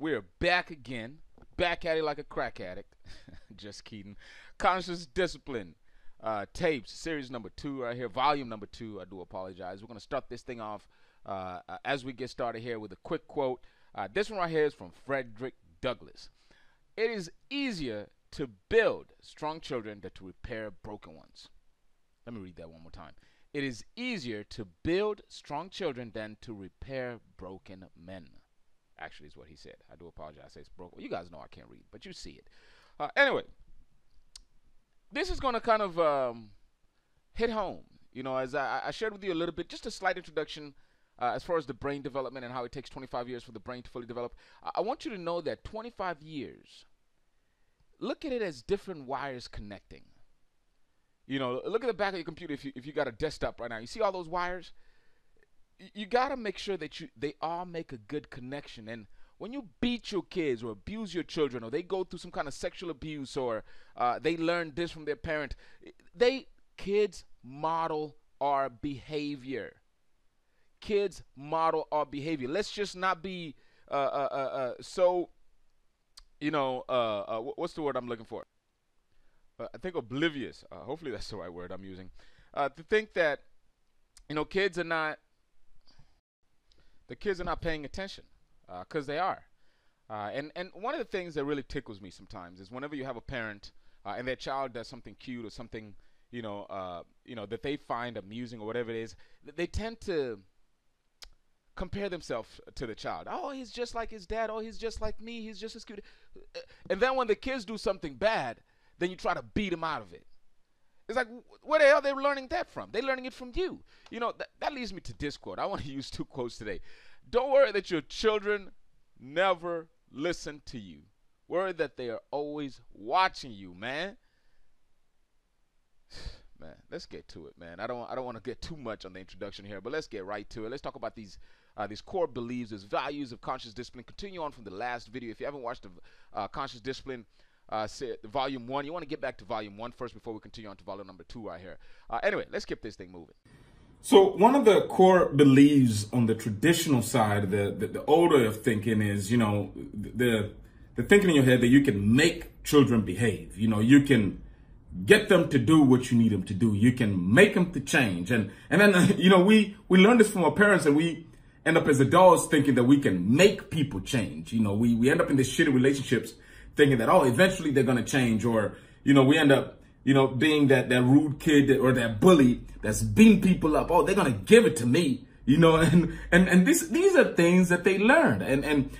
We're back again, back at it like a crack addict. Just kidding. Conscious Discipline tapes, series number 2 right here, volume number 2. I do apologize. We're going to start this thing off as we get started here with a quick quote. This one right here is from Frederick Douglass. It is easier to build strong children than to repair broken ones. Let me read that one more time. It is easier to build strong children than to repair broken men. Actually, is what he said. I do apologize. I say it's broken. Well, you guys know I can't read, but you see it. Anyway, this is going to kind of hit home. You know, as I shared with you a little bit, just a slight introduction as far as the brain development and how it takes 25 years for the brain to fully develop. I want you to know that 25 years, look at it as different wires connecting. You know, look at the back of your computer if you got a desktop right now. You see all those wires? You got to make sure that they all make a good connection. And when you beat your kids or abuse your children, or they go through some kind of sexual abuse, or they learn this from their parent, kids model our behavior. Kids model our behavior. Let's just not be so, you know, what's the word I'm looking for? I think oblivious. Hopefully that's the right word I'm using. To think that, you know, kids are not paying attention, because they are. And one of the things that really tickles me sometimes is whenever you have a parent and their child does something cute or something, you know, that they find amusing or whatever it is, they tend to compare themselves to the child. Oh, he's just like his dad. Oh, he's just like me. He's just as cute. And then when the kids do something bad, then you try to beat them out of it. It's like, where the hell are they learning that from? They're learning it from you. You know, that leads me to this quote. I want to use 2 quotes today. Don't worry that your children never listen to you. Worry that they are always watching you, man. Man, let's get to it, man. I don't want to get too much on the introduction here, but let's get right to it. Let's talk about these core beliefs, these values of conscious discipline. Continue on from the last video. If you haven't watched the conscious discipline volume 1, you want to get back to volume 1 first before we continue on to volume number 2 right here. Anyway, let's keep this thing moving. So one of the core beliefs on the traditional side, the older of thinking is, you know, the thinking in your head that you can make children behave. You know, you can get them to do what you need them to do. You can make them to change. And then, you know, we learn this from our parents, and we end up as adults thinking that we can make people change. You know, we end up in these shitty relationships thinking that, oh, eventually they're going to change. Or, you know, we end up, you know, being that rude kid or that bully that's beating people up. Oh, they're going to give it to me, you know, and these are things that they learned. And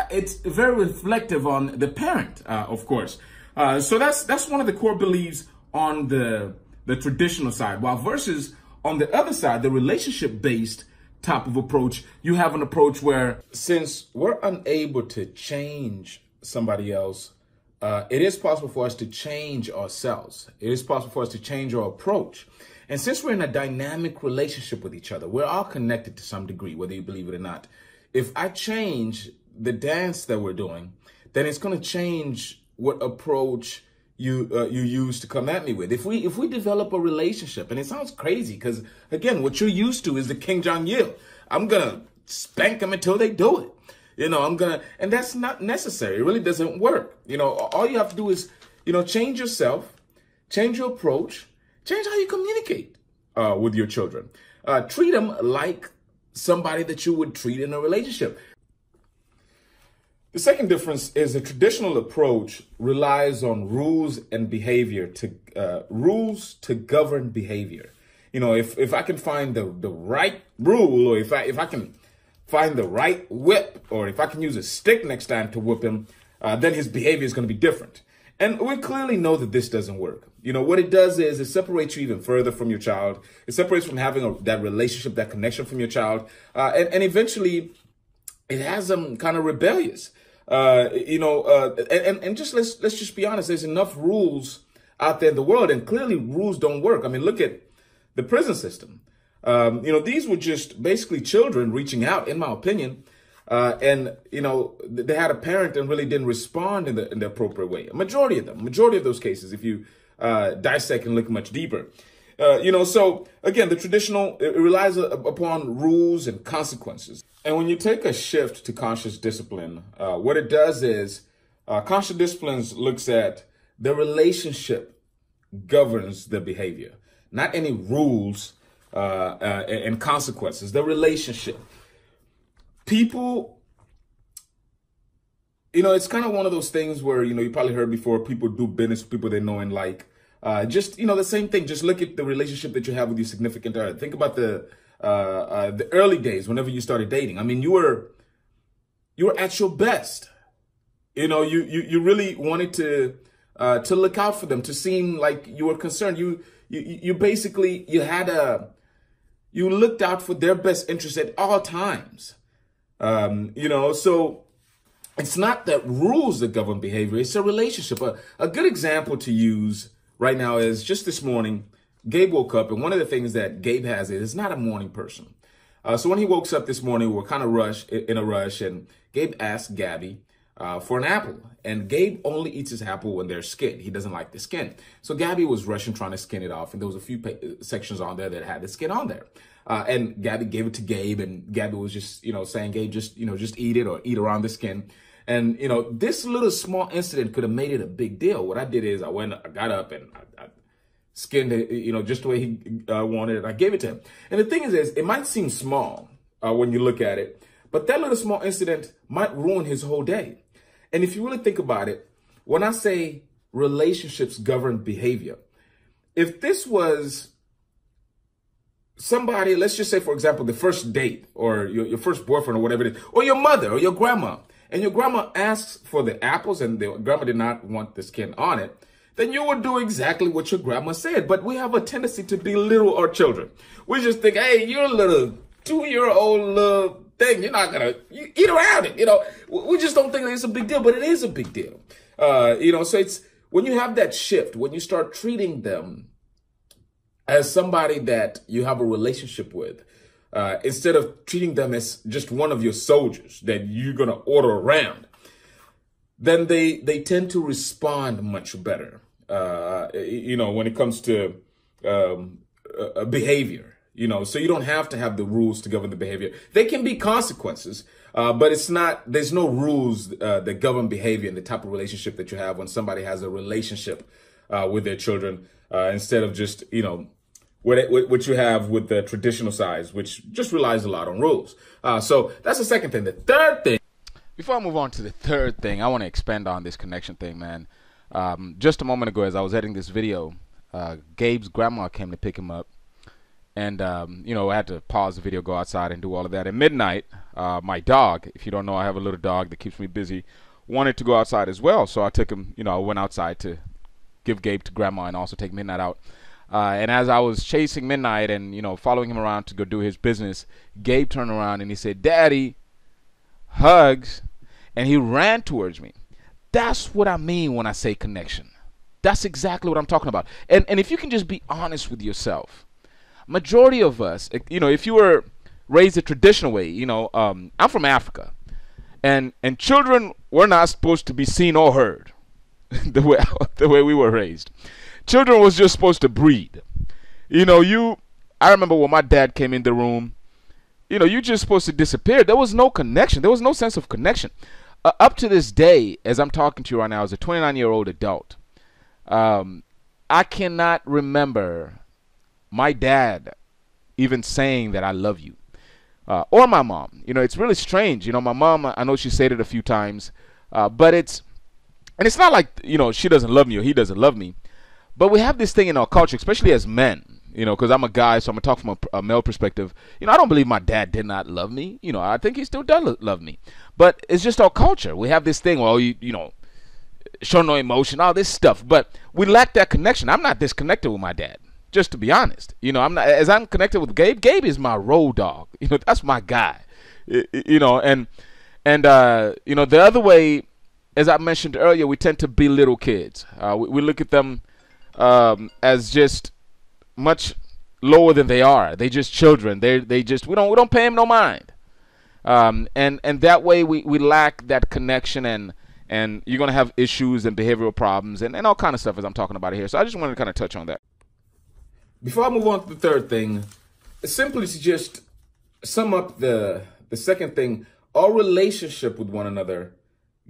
it's very reflective on the parent, of course. So that's one of the core beliefs on the traditional side. While versus on the other side, the relationship-based type of approach, you have an approach where, since we're unable to change somebody else, it is possible for us to change ourselves. It is possible for us to change our approach. And since we're in a dynamic relationship with each other, we're all connected to some degree, whether you believe it or not. If I change the dance that we're doing, then it's going to change what approach you use to come at me with. If we develop a relationship, and it sounds crazy because, again, what you're used to is the King Jong-il. I'm going to spank them until they do it. You know, and that's not necessary. It really doesn't work. You know, all you have to do is, you know, change yourself, change your approach, change how you communicate with your children. Treat them like somebody that you would treat in a relationship. The second difference is the traditional approach relies on rules and behavior rules to govern behavior. You know, if I can find the right rule, or if I can find the right whip, or if I can use a stick next time to whip him, then his behavior is going to be different. And we clearly know that this doesn't work. You know, what it does is it separates you even further from your child. It separates from having that relationship, that connection from your child. And eventually it has them kind of rebellious. You know, and just let's just be honest. There's enough rules out there in the world, and clearly rules don't work. I mean, look at the prison system. You know, these were just basically children reaching out, in my opinion. And, you know, they had a parent and really didn't respond in the appropriate way. A majority of those cases, if you dissect and look much deeper. So again, the traditional, it relies upon rules and consequences. And when you take a shift to conscious discipline, what it does is conscious disciplines looks at the relationship governs the behavior, not any rules and consequences, the relationship. People, it's kind of one of those things where, you probably heard before, people do business with people they know and like. The same thing. Just look at the relationship that you have with your significant other. Think about the early days, whenever you started dating. I mean, you were at your best. You really wanted to look out for them, to seem like you were concerned. You basically, you looked out for their best interest at all times. So it's not that rules that govern behavior. It's a relationship. A good example to use right now is just this morning, Gabe woke up, and one of the things that Gabe has is not a morning person. So when he woke up this morning, we were kind of in a rush, and Gabe asked Gabby for an apple. And Gabe only eats his apple when there's skin. He doesn't like the skin. So Gabby was rushing, trying to skin it off, and there was a few sections on there that had the skin on there. And Gabby gave it to Gabe, and Gabby was just, saying, Gabe, just eat it or eat around the skin. And, this little small incident could have made it a big deal. What I did is I got up and I skinned it, just the way he wanted it. I gave it to him. And the thing is, it might seem small when you look at it, but that little small incident might ruin his whole day. And if you really think about it, when I say relationships govern behavior, if this was somebody, let's just say, for example, the first date or your first boyfriend or whatever it is, or your mother or your grandma, and your grandma asks for the apples and the grandma did not want the skin on it, then you would do exactly what your grandma said. But we have a tendency to belittle our children. We just think, hey, you're a little 2-year-old little thing. You're not going to eat around it. We just don't think that it's a big deal, but it is a big deal. So it's when you have that shift, when you start treating them as somebody that you have a relationship with, instead of treating them as just one of your soldiers that you're going to order around, then they tend to respond much better, when it comes to behavior, so you don't have to have the rules to govern the behavior. There can be consequences, but there's no rules that govern behavior in the type of relationship that you have when somebody has a relationship with their children, instead of just, what you have with the traditional size, which just relies a lot on rules. So that's the second thing. The third thing. Before I move on to the third thing, I want to expand on this connection thing, man. Just a moment ago, as I was editing this video, Gabe's grandma came to pick him up. And, I had to pause the video, go outside and do all of that. At midnight, my dog, if you don't know, I have a little dog that keeps me busy, wanted to go outside as well. So I took him, I went outside to give Gabe to grandma and also take Midnight out. And as I was chasing Midnight and, following him around to go do his business, Gabe turned around and he said, "Daddy, hugs." And he ran towards me. That's what I mean when I say connection. That's exactly what I'm talking about. And if you can just be honest with yourself, majority of us, if you were raised a traditional way, I'm from Africa. And children were not supposed to be seen or heard the way we were raised. Children was just supposed to breed. I remember when my dad came in the room, you just supposed to disappear. There was no connection. There was no sense of connection. Up to this day, as I'm talking to you right now, as a 29-year-old adult, I cannot remember my dad even saying that I love you. Or my mom. It's really strange. My mom, I know she said it a few times, but it's not like, she doesn't love me or he doesn't love me. But we have this thing in our culture, especially as men, because I'm a guy, so I'm going to talk from a male perspective. I don't believe my dad did not love me. I think he still does love me. But it's just our culture. We have this thing, well, show no emotion, all this stuff. But we lack that connection. I'm not disconnected with my dad, just to be honest. I'm not, as I'm connected with Gabe. Gabe is my road dog. That's my guy. And the other way, as I mentioned earlier, we tend to belittle kids. We look at them as just much lower than they are. They just children. We don't pay them no mind. And that way we lack that connection, and you're gonna have issues and behavioral problems and all kind of stuff as I'm talking about here. So I just wanted to kind of touch on that. Before I move on to the third thing, simply to just sum up the second thing, our relationship with one another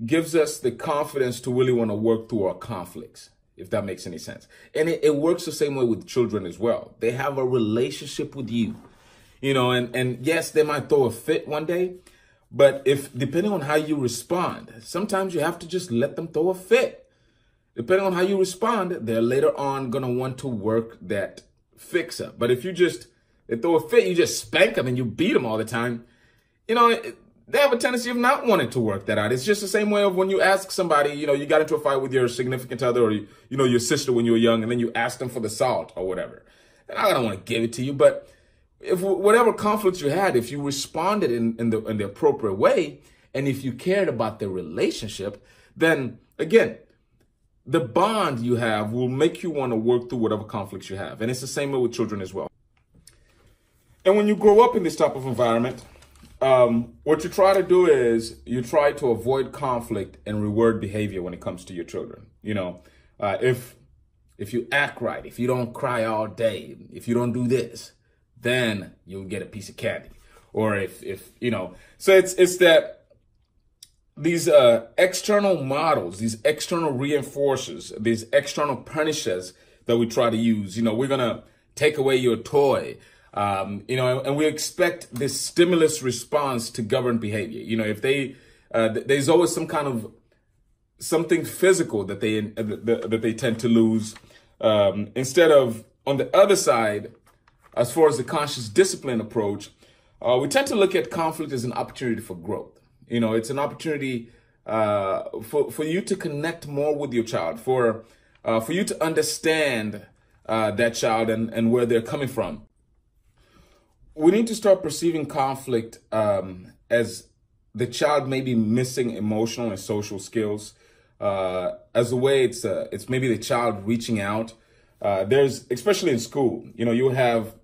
gives us the confidence to really want to work through our conflicts, if that makes any sense. And it works the same way with children as well. They have a relationship with you, you know, and yes, they might throw a fit one day, but if depending on how you respond, sometimes you have to just let them throw a fit. Depending on how you respond, they're later on going to want to work that fix up. But if they throw a fit, you just spank them and you beat them all the time, you know, they have a tendency of not wanting to work that out. It's just the same way of when you ask somebody, you know, you got into a fight with your significant other or, you know, your sister when you were young, and then you ask them for the salt or whatever. And I don't want to give it to you, but if whatever conflicts you had, if you responded in the appropriate way, and if you cared about the relationship, then again, the bond you have will make you want to work through whatever conflicts you have. And it's the same way with children as well. And when you grow up in this type of environment, what you try to do is you try to avoid conflict and reward behavior when it comes to your children. You know, if you act right, if you don't cry all day, if you don't do this, then you'll get a piece of candy. Or if you know, so it's that these external models, these external reinforcers, these external punishers that we try to use. You know, we're gonna take away your toy. You know, and we expect this stimulus response to govern behavior. You know, if there's always some kind of something physical that they tend to lose, instead of on the other side, as far as the conscious discipline approach, we tend to look at conflict as an opportunity for growth. You know, it's an opportunity for you to connect more with your child, for you to understand that child and where they're coming from. We need to start perceiving conflict as the child may be missing emotional and social skills, as a way it's maybe the child reaching out. There's, especially in school, you know, you have,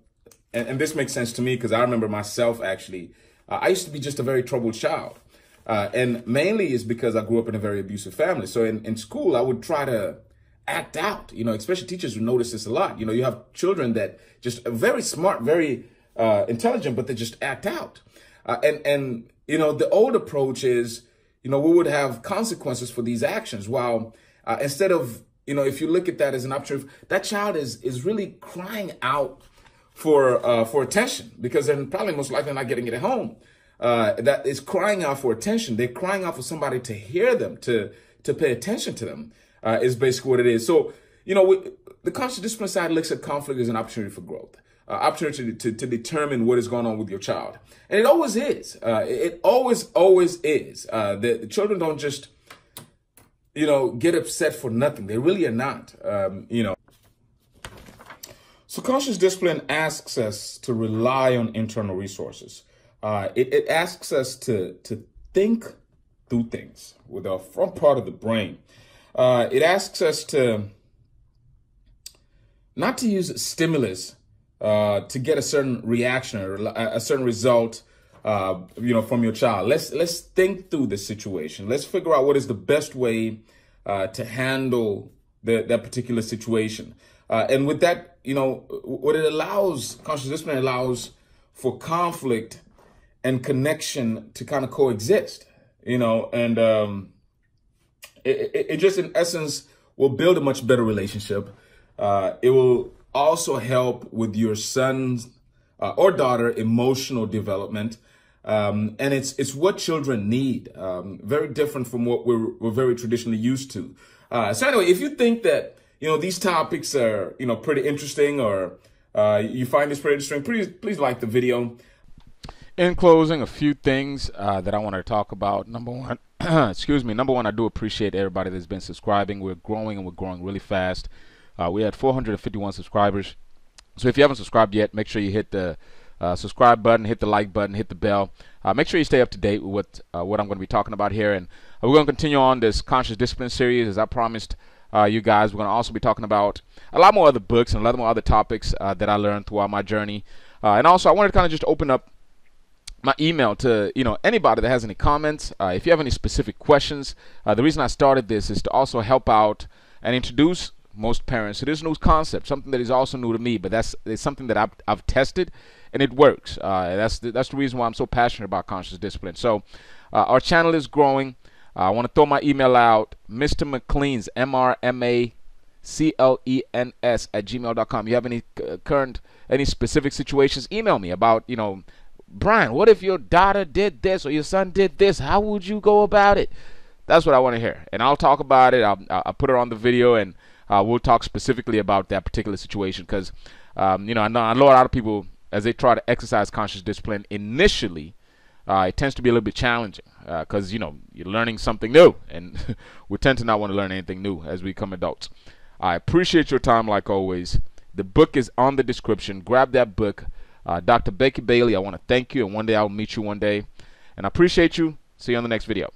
and this makes sense to me because I remember myself actually, I used to be just a very troubled child. And mainly is because I grew up in a very abusive family. So in school, I would try to act out, you know, especially teachers who notice this a lot. You know, you have children that just are very smart, very intelligent, but they just act out. And you know, the old approach is, you know, we would have consequences for these actions. While instead of, you know, if you look at that as an opportunity, that child is really crying out for attention, because they're probably most likely not getting it at home. That is crying out for attention. They're crying out for somebody to hear them, to pay attention to them, is basically what it is. So, you know, the conscious discipline side looks at conflict as an opportunity for growth. Opportunity to determine what is going on with your child. And it always is. It always is. The children don't just, you know, get upset for nothing. They really are not, you know. So conscious discipline asks us to rely on internal resources. It asks us to think through things with our front part of the brain. It asks us to not to use stimulus to get a certain reaction or a certain result, you know, from your child. Let's think through the situation. Let's figure out what is the best way to handle that particular situation. And with that, you know, what it allows, conscious discipline allows for conflict and connection to kind of coexist, you know, and it just in essence will build a much better relationship. It will also help with your son's or daughter emotional development. And it's what children need, very different from what we're very traditionally used to. So anyway, if you think that, you know, these topics are, you know, pretty interesting, or you find this pretty interesting, please like the video. In closing, a few things that I want to talk about. Number one, excuse me. Number one, I do appreciate everybody that's been subscribing. We're growing, and we're growing really fast. We had 451 subscribers. So if you haven't subscribed yet, make sure you hit the subscribe button, hit the like button, hit the bell. Make sure you stay up to date with what I'm going to be talking about here. And we're going to continue on this conscious discipline series, as I promised you guys. We're going to also be talking about a lot more other books and a lot more other topics that I learned throughout my journey. And also, I wanted to kind of just open up my email to, you know, anybody that has any comments. If you have any specific questions, the reason I started this is to also help out and introduce most parents. It is a new concept, something that is also new to me, but it's something that I've tested, and it works. That's the reason why I'm so passionate about conscious discipline. So our channel is growing. I want to throw my email out, Mr. Macleans, MrMacleans @gmail.com. You have any specific situations, email me about, Brian, what if your daughter did this or your son did this? How would you go about it? That's what I want to hear, and I'll talk about it. I'll put it on the video, and we'll talk specifically about that particular situation, because I know a lot of people, as they try to exercise conscious discipline initially, it tends to be a little bit challenging, because you're learning something new, and we tend to not want to learn anything new as we become adults. I appreciate your time like always. The book is on the description. Grab that book. Dr. Becky Bailey, I want to thank you, and one day I'll meet you one day, and I appreciate you. See you on the next video.